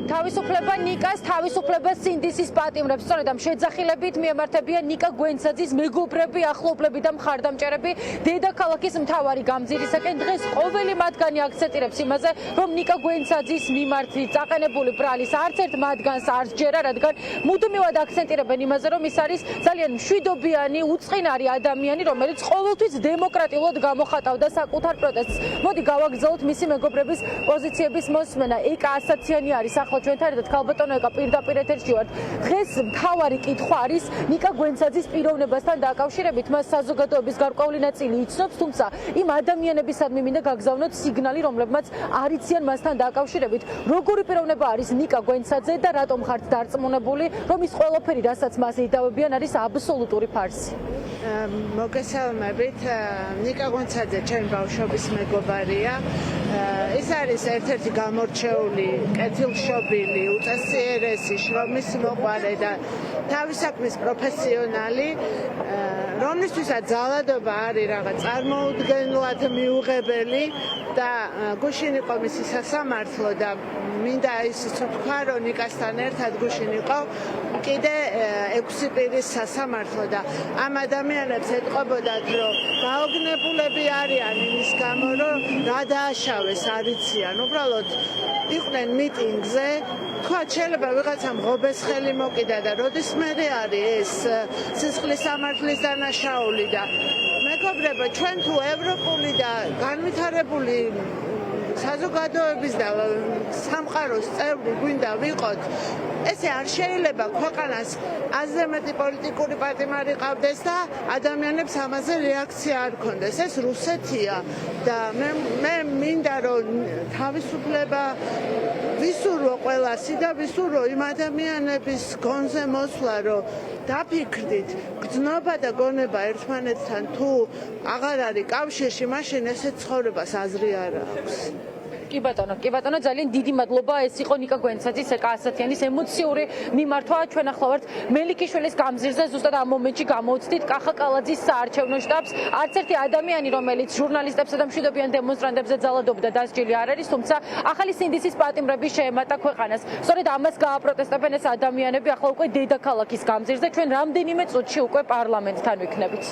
თავისუფლება ნიკას, თავისუფლება სინდისის პატიმრებს. სწორედ ამ შეძახილებით მიემართებიან ნიკა გვენცაძის მეგობრები, ახლობლები და მხარდამჭერები დედაქალაქის მთავარი გამზირისაკენ. დღეს ყოველი მათგანი აქცენტირებს იმაზე, რომ ნიკა გვენცაძის მიმართ წაყენებული ბრალის არც ერთ მათგანს არ სჯერა, რადგან მუდმივად აქცენტირებენ იმაზე, რომ ის არის ძალიან მშვიდობიანი, უწყინარი ადამიანი, რომელიც ყოველთვის დემოკრატიულად გამოხატავდა საკუთარ პროტესტს. მოდი გავაგრძელოთ მისი მეგობრების პოზიციების მოსმენა. ეკა ასაციანი არის ახლა ჩვენთან ერთად, ქალბატონო ეკა პირდაპირ ეთერში ვართ. დღეს მთავარი კითხვა არის ნიკა გვენცაძის პიროვნებასთან დაკავშირებით. მას საზოგადოების გარკვეული ნაწილი იცნობს, თუმცა იმ ადამიანებისადმი მინდა გაგზავნოთ სიგნალი, რომლებმაც არ იციან მასთან დაკავშირებით. როგორი პიროვნება არის ნიკა გვენცაძე და რატომ ხართ დარწმუნებული, რომ ის ყველაფერი, რასაც მას იდავებიან, არის აბსოლუტური ფარსი? მოგესალმებით. ნიკა გვენცაძე ჩემი ბავშვობის მეგობარია. ის არის ერთ-ერთი გამორჩეული, კეთილშობილი, უწესიერესი, შრომის მოყვარე და თავის საქმის პროფესიონალი, რომლისთვისაც ძალადობა არის რაღაც წარმოუდგენლად მიუღებელი და გუშინ იყო მისი სასამართლო და მინდა ის თქვა, რომ ნიკასთან ერთად გუშინ იყო კიდე 6 პირის სასამართლო და ამ ადამიანებს ეტყობოდათ, რომ გაოგნებულები არიან იმის გამო, რომ რა დააშავეს არ იციან. უბრალოდ იყვნენ მიტინგზე, თქვა შეიძლება ვიღაცამ ღობეს ხელი მოკიდა და როდის მერე არის ეს სისხლის სამართლის დანაშაული და მეგობრებო, ჩვენ თუ ევროპული და განვითარებული საზოგადოების და სამყაროს წევრი გვინდა ვიყოთ, ესე არ შეიძლება ქვეყანას აზრე მეტი პოლიტიკური პატიმარი ყავდეს და ადამიანებს ამაზე რეაქცია არ ქონდეს. ეს რუსეთია და მე მინდა რომ თავისუფლება ვისურვო ყველასი და ვისურვო იმ ადამიანების გონზე მოსვლა, რომ დაფიქრდით, გრძნობა და გონება ერთმანეთთან თუ აღარ არის კავშირში, მაშინ ესეთ ცხოვრებას აზრი არ აქვს. კი ბატონო, ძალიან დიდი მადლობა. ეს იყო ნიკა გვენცაძის ეკა ასათიანის ემოციური მიმართვა. ჩვენ ახლა ვართ მელიქიშვილის გამზირზე, ზუსტად ამ მომენტში გამოვცდით კახა კალაძის საარჩევნო შტაბს. არც ერთი ადამიანი, რომელიც ჟურნალისტებსა და მშვიდობიან დემონსტრანტებზე ძალადობდა, დასჯილი არ არის, თუმცა ახალი სინდისის პატიმრები შეემატა ქვეყანას. სწორედ ამას გააპროტესტებენ ეს ადამიანები ახლა უკვე დედაქალაქის გამზირზე. ჩვენ რამდენიმე წუთში უკვე პარლამენტთან ვიქნებით.